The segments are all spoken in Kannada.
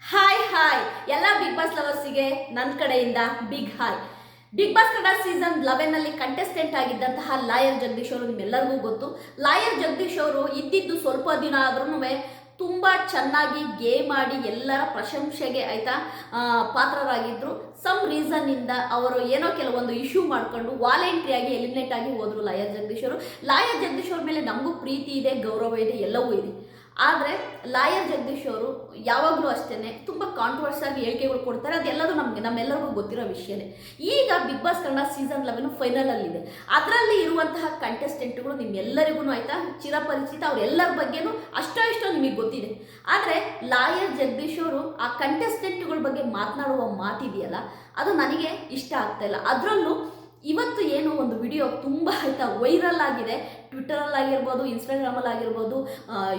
ಹಾಯ್ ಹಾಯ್ ಎಲ್ಲ ಬಿಗ್ ಬಾಸ್ ಲವರ್ಸಿಗೆ ನನ್ನ ಕಡೆಯಿಂದ big hi. Big boss Kannada season 11 ನಲ್ಲಿ ಕಂಟೆಸ್ಟೆಂಟ್ ಆಗಿದ್ದಂತಹ ಲಾಯರ್ ಜಗದೀಶ್ ಅವರು ನಿಮ್ಮೆಲ್ಲರಿಗೂ ಗೊತ್ತು. ಲಾಯರ್ ಜಗದೀಶ್ ಅವರು ಇದ್ದಿದ್ದು ಸ್ವಲ್ಪ ದಿನ ಆದ್ರೂ ತುಂಬ ಚೆನ್ನಾಗಿ ಗೇಮ್ ಆಡಿ ಎಲ್ಲರ ಪ್ರಶಂಸೆಗೆ ಪಾತ್ರರಾಗಿದ್ದರು. ಸಮ್ ರೀಸನ್ನಿಂದ ಅವರು ಏನೋ ಕೆಲವೊಂದು ಇಶ್ಯೂ ಮಾಡಿಕೊಂಡು ವಾಲಂಟ್ರಿಯಾಗಿ ಎಲಿಮಿನೇಟ್ ಆಗಿ ಹೋದರು ಲಾಯರ್ ಜಗದೀಶ್ ಅವರು. ಲಾಯರ್ ಜಗದೀಶ್ ಅವ್ರ ಮೇಲೆ ನಮಗೂ ಪ್ರೀತಿ ಇದೆ, ಗೌರವ ಇದೆ, ಎಲ್ಲವೂ ಇದೆ. ಆದರೆ ಲಾಯರ್ ಜಗದೀಶ್ ಅವರು ಯಾವಾಗಲೂ ಅಷ್ಟೇ ತುಂಬ ಕಾಂಟ್ರವರ್ಸಿಯಾಗಿ ಹೇಳಿಕೆಗಳು ಕೊಡ್ತಾರೆ. ಅದೆಲ್ಲರೂ ನಮ್ಮೆಲ್ಲರಿಗೂ ಗೊತ್ತಿರೋ ವಿಷಯನೇ. ಈಗ ಬಿಗ್ ಬಾಸ್ ಕನ್ನಡ ಸೀಸನ್ 11 ಫೈನಲಲ್ಲಿದೆ. ಅದರಲ್ಲಿ ಇರುವಂತಹ ಕಂಟೆಸ್ಟೆಂಟ್ಗಳು ನಿಮ್ಮೆಲ್ಲರಿಗೂ ಚಿರಪರಿಚಿತ. ಅವರೆಲ್ಲರ ಬಗ್ಗೆನೂ ಅಷ್ಟೋ ಇಷ್ಟೋ ನಿಮಗೆ ಗೊತ್ತಿದೆ. ಆದರೆ ಲಾಯರ್ ಜಗದೀಶ್ ಅವರು ಆ ಕಂಟೆಸ್ಟೆಂಟ್ಗಳ ಬಗ್ಗೆ ಮಾತನಾಡುವ ಮಾತಿದೆಯಲ್ಲ, ಅದು ನನಗೆ ಇಷ್ಟ ಆಗ್ತಾ ಇಲ್ಲ. ಅದರಲ್ಲೂ ಇವತ್ತು ಏನೋ ಒಂದು ವಿಡಿಯೋ ತುಂಬ ವೈರಲ್ ಆಗಿದೆ. ಟ್ವಿಟ್ಟರಲ್ಲಾಗಿರ್ಬೋದು, ಇನ್ಸ್ಟಾಗ್ರಾಮಲ್ಲಾಗಿರ್ಬೋದು,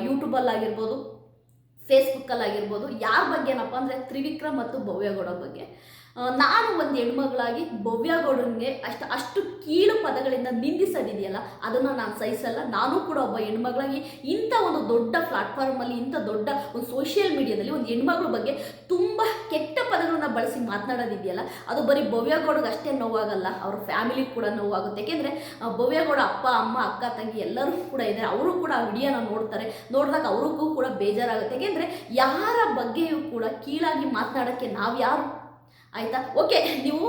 ಯೂಟ್ಯೂಬಲ್ಲಾಗಿರ್ಬೋದು, ಫೇಸ್ಬುಕ್ಕಲ್ಲಾಗಿರ್ಬೋದು. ಯಾರ ಬಗ್ಗೆನಪ್ಪ ಅಂದರೆ ತ್ರಿವಿಕ್ರಮ್ ಮತ್ತು ಭವ್ಯಗೌಡ ಬಗ್ಗೆ. ನಾನು ಒಂದು ಹೆಣ್ಮಗಳಾಗಿ ಭವ್ಯಗೌಡನಿಗೆ ಅಷ್ಟು ಕೀಳು ಪದಗಳಿಂದ ನಿಂದಿಸೋದಿದೆಯಲ್ಲ, ಅದನ್ನು ನಾನು ಸಹಿಸಲ್ಲ. ನಾನು ಕೂಡ ಒಬ್ಬ ಹೆಣ್ಮಗಳಾಗಿ ಇಂಥ ಒಂದು ದೊಡ್ಡ ಪ್ಲಾಟ್ಫಾರ್ಮಲ್ಲಿ, ಇಂಥ ದೊಡ್ಡ ಒಂದು ಸೋಷಿಯಲ್ ಮೀಡಿಯಾದಲ್ಲಿ ಒಂದು ಹೆಣ್ಮಗಳ ಬಗ್ಗೆ ತುಂಬ ಕೆಟ್ಟ ಪದಗಳನ್ನ ಬಳಸಿ ಮಾತನಾಡೋದಿದೆಯಲ್ಲ, ಅದು ಬರೀ ಭವ್ಯಗೌಡಗೆ ಅಷ್ಟೇ ನೋವಾಗಲ್ಲ, ಅವ್ರ ಫ್ಯಾಮಿಲಿಗೆ ಕೂಡ ನೋವಾಗುತ್ತೆ. ಯಾಕೆಂದರೆ ಭವ್ಯಗೌಡ ಅಪ್ಪ ಅಮ್ಮ ಅಕ್ಕ ತಂಗಿ ಎಲ್ಲರೂ ಕೂಡ ಇದ್ದಾರೆ. ಅವರು ಕೂಡ ಆ ವಿಡಿಯೋನ ನೋಡಿದಾಗ ಅವ್ರಿಗೂ ಕೂಡ ಬೇಜಾರಾಗುತ್ತೆ. ಯಾಕೆಂದರೆ ಯಾರ ಬಗ್ಗೆಯೂ ಕೂಡ ಕೀಳಾಗಿ ಮಾತನಾಡೋಕ್ಕೆ ನಾವು ಯಾರು? ಆಯಿತಾ, ಓಕೆ, ನೀವು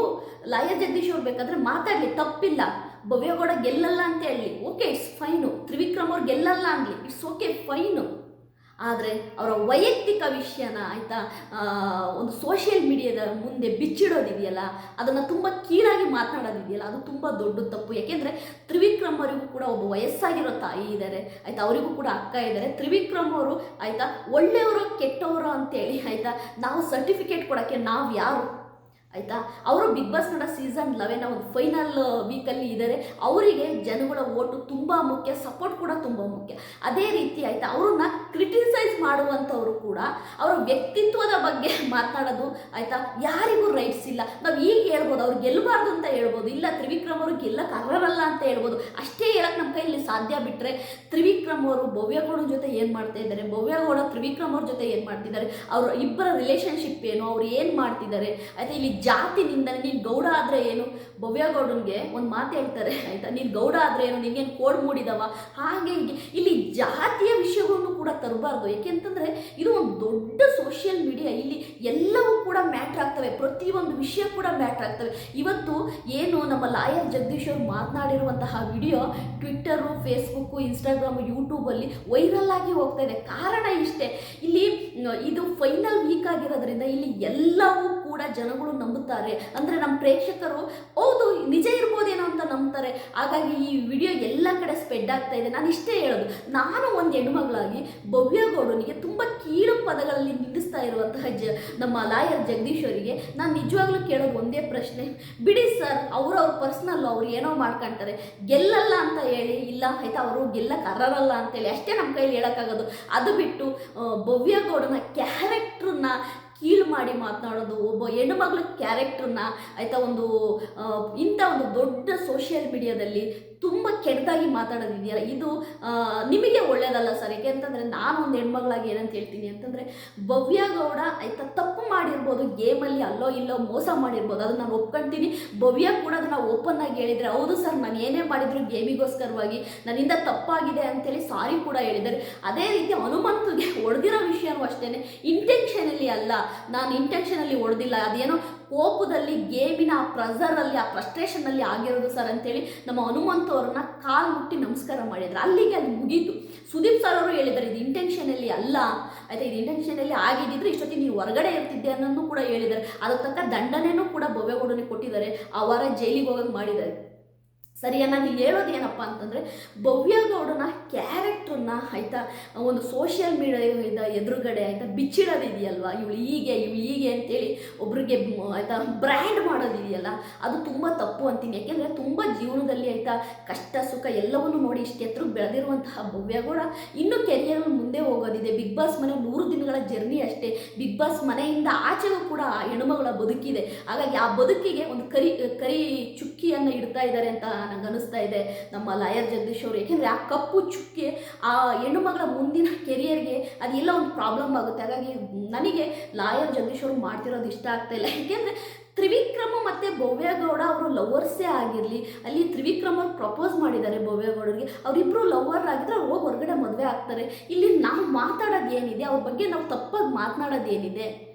ಲಾಯರ್ ಜಗದೀಶ್ ಅವ್ರು ಬೇಕಾದರೆ ಮಾತಾಡಲಿ, ತಪ್ಪಿಲ್ಲ. ಭವ್ಯಗೌಡ ಗೆಲ್ಲಲ್ಲ ಅಂತ ಹೇಳಲಿ, ಓಕೆ, ಇಟ್ಸ್ ಫೈನು. ತ್ರಿವಿಕ್ರಮ್ ಅವ್ರು ಗೆಲ್ಲಲ್ಲ ಅನ್ನಲಿ, ಇಟ್ಸ್ ಓಕೆ, ಫೈನು. ಆದರೆ ಅವರ ವೈಯಕ್ತಿಕ ವಿಷಯನ ಒಂದು ಸೋಷಿಯಲ್ ಮೀಡಿಯಾದ ಮುಂದೆ ಬಿಚ್ಚಿಡೋದಿದೆಯಲ್ಲ, ಅದನ್ನು ತುಂಬ ಕೀಳಾಗಿ ಮಾತನಾಡೋದಿದೆಯಲ್ಲ, ಅದು ತುಂಬ ದೊಡ್ಡ ತಪ್ಪು. ಯಾಕೆಂದರೆ ತ್ರಿವಿಕ್ರಮ್ ಅವರಿಗೂ ಕೂಡ ಒಬ್ಬ ವಯಸ್ಸಾಗಿರೋ ತಾಯಿ ಇದ್ದಾರೆ, ಅವರಿಗೂ ಕೂಡ ಅಕ್ಕ ಇದ್ದಾರೆ. ತ್ರಿವಿಕ್ರಮ್ ಅವರು ಒಳ್ಳೆಯವರು ಕೆಟ್ಟವರು ಅಂತೇಳಿ ನಾವು ಸರ್ಟಿಫಿಕೇಟ್ ಕೊಡೋಕ್ಕೆ ನಾವು ಯಾರು? ಅವರು ಬಿಗ್ ಬಾಸ್ ಕನ್ನಡ ಸೀಸನ್ 11 ಒಂದು ಫೈನಲ್ ವೀಕಲ್ಲಿ ಇದ್ದಾರೆ. ಅವರಿಗೆ ಜನಗಳ ಓಟು ತುಂಬ ಮುಖ್ಯ, ಸಪೋರ್ಟ್ ಕೂಡ ತುಂಬ ಮುಖ್ಯ. ಅದೇ ರೀತಿ ಅವ್ರನ್ನ ಕ್ರಿಟಿಸೈಸ್ ಮಾಡುವಂಥವ್ರು ಕೂಡ ಅವರ ವ್ಯಕ್ತಿತ್ವದ ಬಗ್ಗೆ ಮಾತನಾಡೋದು ಯಾರಿಗೂ ರೈಟ್ಸ್ ಇಲ್ಲ. ನಾವು ಈಗ ಹೇಳ್ಬೋದು, ಅವ್ರು ಗೆಲ್ಲಬಾರ್ದು ಅಂತ ಹೇಳ್ಬೋದು, ಇಲ್ಲ ತ್ರಿವಿಕ್ರಮ್ ಅವರು ಗೆಲ್ಲಕ್ಕಾಗಲ್ಲ ಅಂತ ಹೇಳ್ಬೋದು. ಅಷ್ಟೇ ಹೇಳಕ್ಕೆ ನಮ್ಮ ಕೈಯಲ್ಲಿ ಸಾಧ್ಯ. ಬಿಟ್ಟರೆ ತ್ರಿವಿಕ್ರಮ್ ಅವರು ಭವ್ಯಗೌಡನ ಜೊತೆ ಏನು ಮಾಡ್ತಾ ಇದ್ದಾರೆ, ಭವ್ಯಗೌಡ ತ್ರಿವಿಕ್ರಮ್ ಅವ್ರ ಜೊತೆ ಏನು ಮಾಡ್ತಿದ್ದಾರೆ, ಅವ್ರ ಇಬ್ಬರ ರಿಲೇಷನ್ಶಿಪ್ ಏನು, ಅವ್ರು ಏನು ಮಾಡ್ತಿದ್ದಾರೆ, ಇಲ್ಲಿ ಜಾತಿನಿಂದ ನೀನು ಗೌಡ ಆದರೆ ಏನು? ಭವ್ಯಗೌಡನಿಗೆ ಒಂದು ಮಾತು ಹೇಳ್ತಾರೆ, ನೀನು ಗೌಡ ಆದರೆ ಏನು, ನಿಂಗೇನು ಕೋಡ್ ಮೂಡಿದವ, ಹಾಗೆ ಹೀಗೆ. ಇಲ್ಲಿ ಜಾತಿಯ ವಿಷಯಗಳನ್ನು ಕೂಡ ತರಬಾರ್ದು. ಏಕೆಂತಂದರೆ ಇದು ಒಂದು ದೊಡ್ಡ ಸೋಷಿಯಲ್ ಮೀಡಿಯಾ. ಇಲ್ಲಿ ಎಲ್ಲವೂ ಕೂಡ ಮ್ಯಾಟ್ರ್ ಆಗ್ತವೆ, ಪ್ರತಿಯೊಂದು ವಿಷಯ ಕೂಡ ಮ್ಯಾಟ್ರ್ ಆಗ್ತವೆ. ಇವತ್ತು ಏನು ನಮ್ಮ ಲಾಯರ್ ಜಗದೀಶ್ ಅವರು ಮಾತನಾಡಿರುವಂತಹ ವಿಡಿಯೋ ಟ್ವಿಟ್ಟರು, ಫೇಸ್ಬುಕ್ಕು, ಇನ್ಸ್ಟಾಗ್ರಾಮು, ಯೂಟ್ಯೂಬಲ್ಲಿ ವೈರಲ್ ಆಗಿ ಹೋಗ್ತಾ ಇದೆ. ಕಾರಣ ಇಷ್ಟೇ, ಇಲ್ಲಿ ಇದು ಫೈನಲ್ ವೀಕ್ ಆಗಿರೋದ್ರಿಂದ ಇಲ್ಲಿ ಎಲ್ಲವೂ ಕೂಡ ಜನಗಳು ನಂಬುತ್ತಾರೆ. ಅಂದರೆ ನಮ್ಮ ಪ್ರೇಕ್ಷಕರು ಹೌದು ನಿಜ ಇರ್ಬೋದೇನೋ ಅಂತ ನಂಬ್ತಾರೆ. ಹಾಗಾಗಿ ಈ ವಿಡಿಯೋ ಎಲ್ಲ ಕಡೆ ಸ್ಪ್ರೆಡ್ ಆಗ್ತಾ ಇದೆ. ನಾನು ಇಷ್ಟೇ ಹೇಳೋದು, ನಾನು ಒಂದು ಹೆಣ್ಣುಮಗಳಾಗಿ ಭವ್ಯಗೌಡನಿಗೆ ತುಂಬ ಕೀಳು ಪದಗಳಲ್ಲಿ ನಿಲ್ಲಿಸ್ತಾ ಇರುವಂತಹ ನಮ್ಮ ಲಾಯರ್ ಜಗದೀಶ್ ಅವರಿಗೆ ನಾನು ನಿಜವಾಗ್ಲೂ ಕೇಳೋದು ಒಂದೇ ಪ್ರಶ್ನೆ, ಬಿಡಿ ಸರ್, ಅವ್ರ ಪರ್ಸ್ನಲ್ಲು, ಅವ್ರು ಏನೋ ಮಾಡ್ಕೊಳ್ತಾರೆ, ಗೆಲ್ಲಲ್ಲ ಅಂತ ಹೇಳಿ ಇಲ್ಲ ಅವರು ಗೆಲ್ಲಕ್ಕೆ ಅರ್ಹರಲ್ಲ ಅಂತೇಳಿ ಅಷ್ಟೇ ನಮ್ಮ ಕೈಲಿ ಹೇಳೋಕ್ಕಾಗೋದು. ಅದು ಬಿಟ್ಟು ಭವ್ಯಗೌಡನ ಕ್ಯಾರೆಕ್ಟ್ರನ್ನ ಕೀಳು ಮಾಡಿ ಮಾತನಾಡೋದು, ಒಬ್ಬ ಹೆಣ್ಣುಮಗಳ ಕ್ಯಾರೆಕ್ಟ್ರನ್ನ ಇಂಥ ಒಂದು ದೊಡ್ಡ ಸೋಷಿಯಲ್ ಮೀಡಿಯಾದಲ್ಲಿ ತುಂಬ ಕೆಟ್ಟದಾಗಿ ಮಾತಾಡೋದಿದೆಯಲ್ಲ, ಇದು ನಿಮಗೆ ಒಳ್ಳೆಯದಲ್ಲ ಸರ್. ಏಕೆಂತಂದರೆ ನಾನು ಒಂದು ಹೆಣ್ಮಗಳಾಗಿ ಏನಂತ ಹೇಳ್ತೀನಿ ಅಂತಂದರೆ, ಭವ್ಯಗೌಡ ತಪ್ಪು ಮಾಡಿರ್ಬೋದು, ಗೇಮಲ್ಲಿ ಅಲ್ಲೋ ಇಲ್ಲೋ ಮೋಸ ಮಾಡಿರ್ಬೋದು, ಅದು ನಾನು ಒಪ್ಕೊಳ್ತೀನಿ. ಭವ್ಯ ಕೂಡ ಅದನ್ನು ಓಪನ್ ಆಗಿ ಹೇಳಿದರೆ, ಹೌದು ಸರ್, ನಾನು ಏನೇ ಮಾಡಿದ್ರು ಗೇಮಿಗೋಸ್ಕರವಾಗಿ ನನ್ನಿಂದ ತಪ್ಪಾಗಿದೆ ಅಂತೇಳಿ ಸಾರಿ ಕೂಡ ಹೇಳಿದ್ದಾರೆ. ಅದೇ ರೀತಿ ಹನುಮಂತಗೆ ಹೊಡೆದಿರೋ ವಿಷಯನೂ ಅಷ್ಟೇ, ಇಂಟೆನ್ಷನಲ್ಲಿ ಅಲ್ಲ, ನಾನು ಇಂಟೆನ್ಷನಲ್ಲಿ ಹೊಡೆದಿಲ್ಲ, ಅದೇನೋ ಕೋಪದಲ್ಲಿ ಗೇಮಿನ ಆ ಪ್ರೆಷರಲ್ಲಿ, ಆ ಫ್ರಸ್ಟ್ರೇಷನಲ್ಲಿ ಆಗಿರೋದು ಸರ್ ಅಂತೇಳಿ ನಮ್ಮ ಹನುಮಂತ ಅವ್ರನ್ನ ಕಾಲು ಮುಟ್ಟಿ ನಮಸ್ಕಾರ ಮಾಡಿದ್ರು. ಅಲ್ಲಿಗೆ ಅಲ್ಲಿ ಮುಗೀತು. ಸುದೀಪ್ ಸರ್ ಅವರು ಹೇಳಿದ್ದಾರೆ, ಇದು ಇಂಟೆನ್ಷನಲ್ಲಿ ಅಲ್ಲ, ಇದು ಇಂಟೆನ್ಷನಲ್ಲಿ ಆಗಿದ್ದಿದ್ರೆ ಇಷ್ಟೊತ್ತಿಗೆ ನೀವು ಹೊರಗಡೆ ಇರ್ತಿದ್ದೆ ಅನ್ನೋದು ಕೂಡ ಹೇಳಿದ್ದಾರೆ. ಅದಕ್ಕೆ ತಕ್ಕ ದಂಡನೆಯೂ ಕೂಡ ಭವ್ಯಗೌಡನಿಗೆ ಕೊಟ್ಟಿದ್ದಾರೆ, ಆ ವಾರ ಜೈಲಿಗೆ ಹೋಗೋಕೆ ಮಾಡಿದ್ದಾರೆ. ಸರಿಯಾ? ನಾನು ಇಲ್ಲಿ ಹೇಳೋದು ಏನಪ್ಪ ಅಂತಂದರೆ, ಭವ್ಯಗೌಡನ ಕ್ಯಾರೆಕ್ಟ್ರನ್ನ ಒಂದು ಸೋಷಿಯಲ್ ಮೀಡಿಯಾ ಎದುರುಗಡೆ ಬಿಚ್ಚಿಡೋದಿದೆಯಲ್ವ, ಇವಳು ಹೀಗೆ ಅಂತೇಳಿ ಒಬ್ರಿಗೆ ಬ್ರ್ಯಾಂಡ್ ಮಾಡೋದಿದೆಯಲ್ಲ, ಅದು ತುಂಬ ತಪ್ಪು ಅಂತೀನಿ. ಯಾಕೆಂದರೆ ತುಂಬ ಜೀವನದಲ್ಲಿ ಕಷ್ಟ ಸುಖ ಎಲ್ಲವನ್ನೂ ನೋಡಿ ಇಷ್ಟು ಎತ್ತರಕ್ಕೆ ಬೆಳೆದಿರುವಂತಹ ಭವ್ಯಗೌಡ ಇನ್ನೂ ಕೆರಿಯರಲ್ಲಿ ಮುಂದೆ ಹೋಗೋದಿದೆ. ಬಿಗ್ ಬಾಸ್ ಮನೆ 100 ದಿನಗಳ ಜರ್ನಿ ಅಷ್ಟೇ. ಬಿಗ್ ಬಾಸ್ ಮನೆಯಿಂದ ಆಚೆಗೂ ಕೂಡ ಹೆಣ್ಣುಮಗಳ ಬದುಕಿದೆ. ಹಾಗಾಗಿ ಆ ಬದುಕಿಗೆ ಒಂದು ಕರಿ ಚುಕ್ಕಿಯನ್ನು ಇಡ್ತಾ ಇದ್ದಾರೆ ಅಂತ ನನಗೆ ಅನಿಸ್ತಾ ಇದೆ ನಮ್ಮ ಲಾಯರ್ ಜಗದೀಶ್ ಅವರು. ಏಕೆಂದರೆ ಆ ಕಪ್ಪು ಚುಕ್ಕೆ ಆ ಹೆಣ್ಣು ಮಗಳ ಮುಂದಿನ ಕೆರಿಯರ್ಗೆ ಅದೆಲ್ಲ ಒಂದು ಪ್ರಾಬ್ಲಮ್ ಆಗುತ್ತೆ. ಹಾಗಾಗಿ ನನಗೆ ಲಾಯರ್ ಜಗದೀಶ್ ಅವರು ಮಾಡ್ತಿರೋದು ಇಷ್ಟ ಆಗ್ತಾ ಇಲ್ಲ. ಏಕೆಂದರೆ ತ್ರಿವಿಕ್ರಮ ಮತ್ತು ಭವ್ಯಗೌಡ ಅವರು ಲವರ್ಸೇ ಆಗಿರಲಿ, ಅಲ್ಲಿ ತ್ರಿವಿಕ್ರಮ್ ಅವ್ರು ಪ್ರಪೋಸ್ ಮಾಡಿದ್ದಾರೆ ಭವ್ಯಗೌಡರಿಗೆ, ಅವರಿಬ್ಬರು ಲವರ್ ಆಗಿದ್ರೆ ಅವ್ರು ಹೋಗಿ ಹೊರಗಡೆ ಮದುವೆ ಆಗ್ತಾರೆ. ಇಲ್ಲಿ ನಾವು ಮಾತಾಡೋದು ಏನಿದೆ, ಅವ್ರ ಬಗ್ಗೆ ನಾವು ತಪ್ಪಾಗಿ ಮಾತನಾಡೋದು ಏನಿದೆ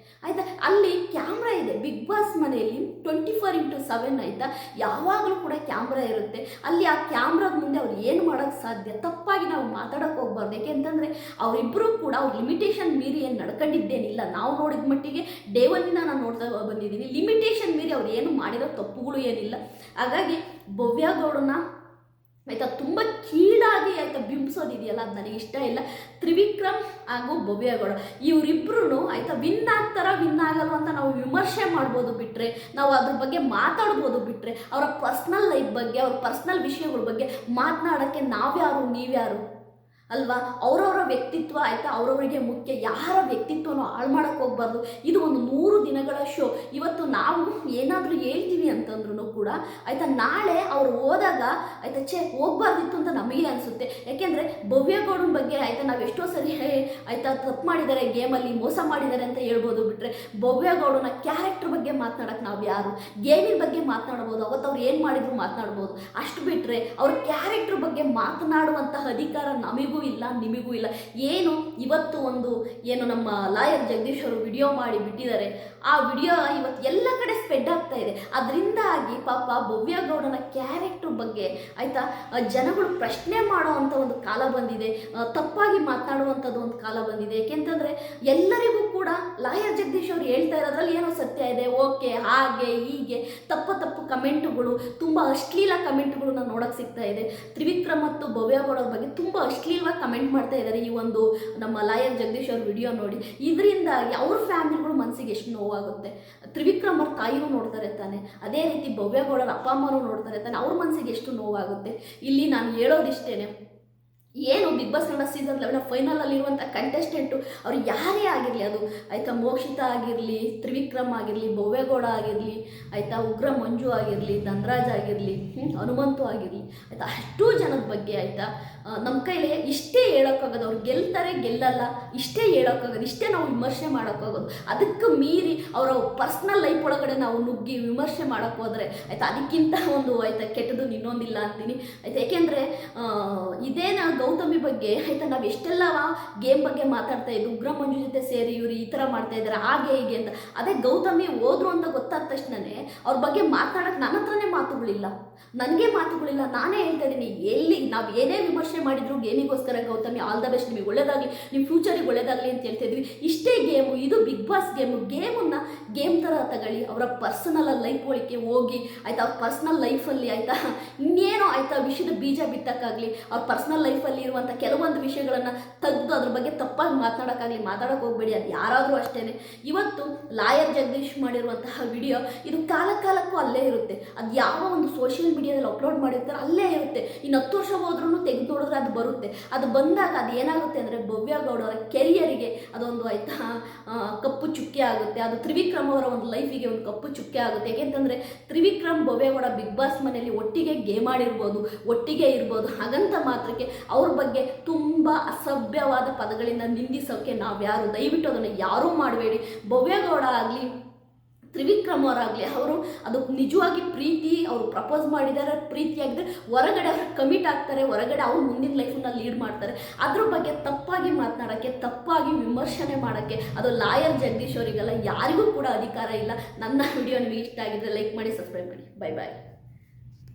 ಆಯಿತಾ. ಅಲ್ಲಿ ಕ್ಯಾಮ್ರಾ ಇದೆ ಬಿಗ್ ಬಾಸ್ ಮನೆಯಲ್ಲಿ 24/7 ಆಯಿತಾ, ಯಾವಾಗಲೂ ಕೂಡ ಕ್ಯಾಮ್ರಾ ಇರುತ್ತೆ. ಅಲ್ಲಿ ಆ ಕ್ಯಾಮ್ರಾದ ಮುಂದೆ ಅವ್ರು ಏನು ಮಾಡೋಕ್ಕೆ ಸಾಧ್ಯ, ತಪ್ಪಾಗಿ ನಾವು ಮಾತಾಡೋಕ್ಕೆ ಹೋಗ್ಬಾರ್ದು. ಯಾಕೆಂತಂದರೆ ಅವರಿಬ್ಬರು ಕೂಡ ಅವ್ರ ಲಿಮಿಟೇಷನ್ ಮೀರಿ ಏನು ನಡ್ಕೊಂಡಿದ್ದೇನಿಲ್ಲ. ನಾವು ನೋಡಿದ ಮಟ್ಟಿಗೆ ಡೇ ಒನ್ನಿಂದ ನಾನು ನೋಡ್ತಾ ಬಂದಿದ್ದೀನಿ, ಲಿಮಿಟೇಷನ್ ಮೀರಿ ಅವ್ರು ಏನು ಮಾಡಿರೋ ತಪ್ಪುಗಳು ಏನಿಲ್ಲ. ಹಾಗಾಗಿ ಭವ್ಯಗೌಡನ ಆಯಿತಾ ತುಂಬ ಕೀಳಾಗಿ ಆಯಿತಾ ಬಿಂಬಿಸೋದಿದೆಯಲ್ಲ, ಅದು ನನಗೆ ಇಷ್ಟ ಇಲ್ಲ. ತ್ರಿವಿಕ್ರಮ್ ಹಾಗೂ ಭವ್ಯಗೌಡ ಇವರಿಬ್ಬರೂ ಆಯಿತಾ ವಿನ್ ಆಗ್ತಾರ ವಿನ್ ಆಗಲ್ವ ಅಂತ ನಾವು ವಿಮರ್ಶೆ ಮಾಡ್ಬೋದು ಬಿಟ್ಟರೆ, ನಾವು ಅದ್ರ ಬಗ್ಗೆ ಮಾತಾಡ್ಬೋದು ಬಿಟ್ಟರೆ, ಅವರ ಪರ್ಸ್ನಲ್ ಲೈಫ್ ಬಗ್ಗೆ ಅವ್ರ ಪರ್ಸ್ನಲ್ ವಿಷಯಗಳ ಬಗ್ಗೆ ಮಾತನಾಡೋಕ್ಕೆ ನಾವ್ಯಾರು ನೀವ್ಯಾರು ಅಲ್ವಾ. ಅವರವರ ವ್ಯಕ್ತಿತ್ವ ಆಯಿತಾ ಅವರವರಿಗೆ ಮುಖ್ಯ, ಯಾರ ವ್ಯಕ್ತಿತ್ವನೂ ಹಾಳು ಮಾಡೋಕ್ಕೆ ಹೋಗ್ಬಾರ್ದು. ಇದು ಒಂದು 100 ದಿನಗಳ ಶೋ. ಇವತ್ತು ನಾವು ಏನಾದರೂ ಹೇಳ್ತೀವಿ ಅಂತಂದ್ರೂ ಕೂಡ ಆಯಿತಾ ನಾಳೆ ಅವ್ರು ಹೋದಾಗ ಆಯಿತಾ ಹೋಗ್ಬಾರ್ದಿತ್ತು ಅಂತ ನಮಗೆ ಅನಿಸುತ್ತೆ. ಯಾಕೆಂದರೆ ಭವ್ಯಗೌಡನ ಬಗ್ಗೆ ಆಯಿತಾ ನಾವು ಎಷ್ಟೋ ಸರಿ ಆಯಿತಾ ತಪ್ಪು ಮಾಡಿದ್ದಾರೆ, ಗೇಮಲ್ಲಿ ಮೋಸ ಮಾಡಿದ್ದಾರೆ ಅಂತ ಹೇಳ್ಬೋದು ಬಿಟ್ಟರೆ, ಭವ್ಯಗೌಡನ ಕ್ಯಾರೆಕ್ಟರ್ ಬಗ್ಗೆ ಮಾತನಾಡೋಕ್ಕೆ ನಾವು ಯಾರು, ಗೇಮಿನ ಬಗ್ಗೆ ಮಾತನಾಡ್ಬೋದು, ಅವತ್ತು ಅವ್ರು ಏನು ಮಾಡಿದ್ರು ಮಾತನಾಡ್ಬೋದು. ಅಷ್ಟು ಬಿಟ್ಟರೆ ಅವ್ರ ಕ್ಯಾರೆಕ್ಟರ್ ಬಗ್ಗೆ ಮಾತನಾಡುವಂತಹ ಅಧಿಕಾರ ನಮಗೂ ಇಲ್ಲ ನಿಮಗೂ ಇಲ್ಲ. ಏನು ಇವತ್ತು ಏನು ನಮ್ಮ ಲಾಯರ್ ಜಗದೀಶ್ ಅವರು ವಿಡಿಯೋ ಮಾಡಿ ಬಿಟ್ಟಿದ್ದಾರೆ, ಆ ವಿಡಿಯೋ ಇವತ್ತು ಎಲ್ಲ ಕಡೆ ಸ್ಪ್ರೆಡ್ ಆಗ್ತಾ ಇದೆ. ಅದರಿಂದಾಗಿ ಪಾಪ ಭವ್ಯಗೌಡನ ಕ್ಯಾರೆಕ್ಟರ್ ಬಗ್ಗೆ ಆಯಿತಾ ಜನಗಳು ಪ್ರಶ್ನೆ ಮಾಡೋ ಅಂಥ ಒಂದು ಕಾಲ ಬಂದಿದೆ, ತಪ್ಪಾಗಿ ಮಾತನಾಡುವಂಥದ್ದು ಒಂದು ಕಾಲ ಬಂದಿದೆ. ಏಕೆಂತಂದರೆ ಎಲ್ಲರಿಗೂ ಕೂಡ ಲಾಯರ್ ಜಗದೀಶ್ ಅವರು ಹೇಳ್ತಾ ಇರೋದ್ರಲ್ಲಿ ಏನೋ ಸತ್ಯ ಇದೆ, ಓಕೆ ಹಾಗೆ ಹೀಗೆ ತಪ್ಪು ಕಮೆಂಟುಗಳು, ತುಂಬ ಅಶ್ಲೀಲ ಕಮೆಂಟ್ಗಳನ್ನ ನೋಡೋಕ್ಕೆ ಸಿಗ್ತಾ ಇದೆ. ತ್ರಿವಿಕ್ರಮ್ ಮತ್ತು ಭವ್ಯಗೌಡರ ಬಗ್ಗೆ ತುಂಬ ಅಶ್ಲೀಲವಾಗಿ ಕಮೆಂಟ್ ಮಾಡ್ತಾ ಇದ್ದಾರೆ ಈ ಒಂದು ನಮ್ಮ ಲಾಯರ್ ಜಗದೀಶ್ ಅವ್ರ ವಿಡಿಯೋ ನೋಡಿ. ಇದರಿಂದಾಗಿ ಅವ್ರ ಫ್ಯಾಮಿಲಿಗಳು ಮನಸ್ಸಿಗೆ ಎಷ್ಟು ನೋವಾಗುತ್ತೆ. ತ್ರಿವಿಕ್ರಮ್ ಅವ್ರ ತಾಯಿನೂ ನೋಡ್ತಾರೆ ತಾನೆ, ಅದೇ ರೀತಿ ಭವ್ಯಗೌಡರ ಅಪ್ಪ ಅಮ್ಮನೂ ನೋಡ್ತಾರೆ ತಾನೆ, ಅವ್ರ ಮನಸ್ಸಿಗೆ ಎಷ್ಟು ನೋವಾಗುತ್ತೆ. ಇಲ್ಲಿ ನಾನು ಹೇಳೋದಿಷ್ಟೇನೆ, ಏನು ಬಿಗ್ ಬಾಸ್ ಕನ್ನಡ ಸೀಸನ್ 11 ಫೈನಲಲ್ಲಿರುವಂಥ ಕಂಟೆಸ್ಟೆಂಟು ಅವ್ರು ಯಾರೇ ಆಗಿರಲಿ, ಅದು ಆಯಿತಾ ಮೋಕ್ಷಿತಾ ಆಗಿರಲಿ, ತ್ರಿವಿಕ್ರಮ್ ಆಗಿರಲಿ, ಭವ್ಯಗೌಡ ಆಗಿರಲಿ, ಆಯಿತಾ ಉಗ್ರ ಮಂಜು ಆಗಿರಲಿ, ಧನರಾಜ್ ಆಗಿರಲಿ, ಹನುಮಂತು ಆಗಿರಲಿ, ಆಯಿತಾ ಅಷ್ಟೂ ಜನದ ಬಗ್ಗೆ ಆಯಿತಾ ನಮ್ಮ ಕೈಲಿ ಇಷ್ಟೇ ಹೇಳೋಕ್ಕಾಗೋದು. ಅವ್ರು ಗೆಲ್ತಾರೆ ಗೆಲ್ಲಲ್ಲ ಇಷ್ಟೇ ಹೇಳೋಕ್ಕಾಗೋದು, ಇಷ್ಟೇ ನಾವು ವಿಮರ್ಶೆ ಮಾಡೋಕ್ಕಾಗೋದು. ಅದಕ್ಕೆ ಮೀರಿ ಅವರ ಪರ್ಸ್ನಲ್ ಲೈಫ್ ಒಳಗಡೆ ನಾವು ನುಗ್ಗಿ ವಿಮರ್ಶೆ ಮಾಡೋಕ್ಕೆ ಹೋದರೆ ಆಯಿತಾ ಅದಕ್ಕಿಂತ ಆಯಿತಾ ಕೆಟ್ಟದ್ದು ಇನ್ನೊಂದಿಲ್ಲ ಅಂತೀನಿ ಆಯಿತಾ. ಏಕೆಂದರೆ ಇದೇನ ಗೌತಮಿ ಬಗ್ಗೆ ಆಯಿತಾ ನಾವು ಎಷ್ಟೆಲ್ಲ ಗೇಮ್ ಬಗ್ಗೆ ಮಾತಾಡ್ತಾ ಇದ್ದು, ಉಗ್ರ ಮಂಜು ಜೊತೆ ಸೇರಿ ಇವರು ಈ ಥರ ಮಾಡ್ತಾ ಇದ್ದಾರೆ ಹಾಗೆ ಹೀಗೆ ಅಂತ. ಅದೇ ಗೌತಮಿ ಹೋದ್ರು ಅಂತ ಗೊತ್ತಾದ ತಕ್ಷಣವೇ ಅವ್ರ ಬಗ್ಗೆ ಮಾತಾಡೋಕ್ಕೆ ನನ್ನ ಹತ್ರನೇ ಮಾತುಗಳಿಲ್ಲ, ನನಗೆ ಮಾತುಗಳಿಲ್ಲ. ನಾನೇ ಹೇಳ್ತಾ ಇದ್ದೀನಿ, ಎಲ್ಲಿ ನಾವು ಏನೇ ವಿಮರ್ಶೆ ಮಾಡಿದ್ರು ಗೇಮಿಗೋಸ್ಕರ ಗೌತಮಿ ಆಲ್ ದ ಬೆಸ್ಟ್, ನಿಮಗೆ ಒಳ್ಳೇದಾಗಲಿ, ನಿಮ್ಮ ಫ್ಯೂಚರಿಗೆ ಒಳ್ಳೇದಾಗಲಿ ಅಂತ ಹೇಳ್ತಾ ಇದ್ವಿ. ಇಷ್ಟೇ ಗೇಮು, ಇದು ಬಿಗ್ ಬಾಸ್ ಗೇಮನ್ನು ಗೇಮ್ ಥರ ತಗೊಳ್ಳಿ, ಅವರ ಪರ್ಸನಲ್ ಲೈಫ್ ಒಳಗೆ ಹೋಗಿ ಆಯಿತಾ ಅವ್ರ ಪರ್ಸ್ನಲ್ ಲೈಫಲ್ಲಿ ಆಯಿತಾ ಇನ್ನೇನೋ ಆಯಿತಾ ವಿಷಯದ ಬೀಜ ಬಿತ್ತಕ್ಕಾಗಲಿ, ಅವ್ರ ಪರ್ಸ್ನಲ್ ಲೈಫಲ್ಲಿ ಇರುವಂಥ ಕೆಲವೊಂದು ವಿಷಯಗಳನ್ನು ತೆಗೆದು ಅದ್ರ ಬಗ್ಗೆ ತಪ್ಪಾಗಿ ಮಾತಾಡೋಕ್ಕೆ ಹೋಗಬೇಡಿ. ಅದು ಯಾರಾದರೂ ಅಷ್ಟೇ. ಇವತ್ತು ಲಾಯರ್ ಜಗದೀಶ್ ಮಾಡಿರುವಂತಹ ವಿಡಿಯೋ ಇದು ಕಾಲಕ್ಕೂ ಅಲ್ಲೇ ಇರುತ್ತೆ. ಅದು ಯಾವ ಒಂದು ಸೋಷಿಯಲ್ ಮೀಡಿಯಾದಲ್ಲಿ ಅಪ್ಲೋಡ್ ಮಾಡಿರ್ತಾರೆ ಅಲ್ಲೇ ಇರುತ್ತೆ. ಇನ್ನು 10 ವರ್ಷ ಹೋದ್ರೂ ತೆಗೆದು ನೋಡಿದ್ರೆ ಅದು ಬರುತ್ತೆ. ಅದು ಬಂದಾಗ ಅದು ಏನಾಗುತ್ತೆ ಅಂದರೆ ಭವ್ಯಗೌಡ ಅವರ ಕೆರಿಯರಿಗೆ ಅದೊಂದು ಆಯಿತಾ ಕಪ್ಪು ಚುಕ್ಕೆ ಆಗುತ್ತೆ. ಅದು ತ್ರಿವಿಕ್ರಮ್ ಅವರ ಒಂದು ಲೈಫಿಗೆ ಒಂದು ಕಪ್ಪು ಚುಕ್ಕೆ ಆಗುತ್ತೆ. ಏಕೆಂತಂದರೆ ತ್ರಿವಿಕ್ರಮ್ ಭವ್ಯಗೌಡ ಬಿಗ್ ಬಾಸ್ ಮನೆಯಲ್ಲಿ ಒಟ್ಟಿಗೆ ಗೇಮ್ ಆಡಿರ್ಬೋದು, ಒಟ್ಟಿಗೆ ಇರ್ಬೋದು, ಹಾಗಂತ ಮಾತ್ರಕ್ಕೆ ಅವ್ರ ಬಗ್ಗೆ ತುಂಬ ಅಸಭ್ಯವಾದ ಪದಗಳಿಂದ ನಿಂದಿಸೋಕ್ಕೆ ನಾವು ಯಾರು, ದಯವಿಟ್ಟು ಅದನ್ನು ಯಾರೂ ಮಾಡಬೇಡಿ. ಭವ್ಯಗೌಡ ಆಗಲಿ ತ್ರಿವಿಕ್ರಮ್ ಅವರಾಗಲಿ ಅವರು ಅದು ನಿಜವಾಗಿ ಪ್ರೀತಿ, ಅವರು ಪ್ರಪೋಸ್ ಮಾಡಿದ್ದಾರೆ, ಪ್ರೀತಿಯಾಗಿದ್ದರೆ ಹೊರಗಡೆ ಅವ್ರು ಕಮಿಟ್ ಆಗ್ತಾರೆ, ಹೊರಗಡೆ ಅವ್ರು ಮುಂದಿನ ಲೈಫನ್ನ ಲೀಡ್ ಮಾಡ್ತಾರೆ. ಅದ್ರ ಬಗ್ಗೆ ತಪ್ಪಾಗಿ ಮಾತನಾಡೋಕ್ಕೆ, ತಪ್ಪಾಗಿ ವಿಮರ್ಶನೆ ಮಾಡೋಕ್ಕೆ ಅದು ಲಾಯರ್ ಜಗದೀಶ್ ಅವರಿಗೆಲ್ಲ ಯಾರಿಗೂ ಕೂಡ ಅಧಿಕಾರ ಇಲ್ಲ. ನನ್ನ ವಿಡಿಯೋ ನಿಮಗೆ ಇಷ್ಟ ಆಗಿದ್ರೆ ಲೈಕ್ ಮಾಡಿ, ಸಬ್ಸ್ಕ್ರೈಬ್ ಮಾಡಿ. ಬಾಯ್ ಬಾಯ್.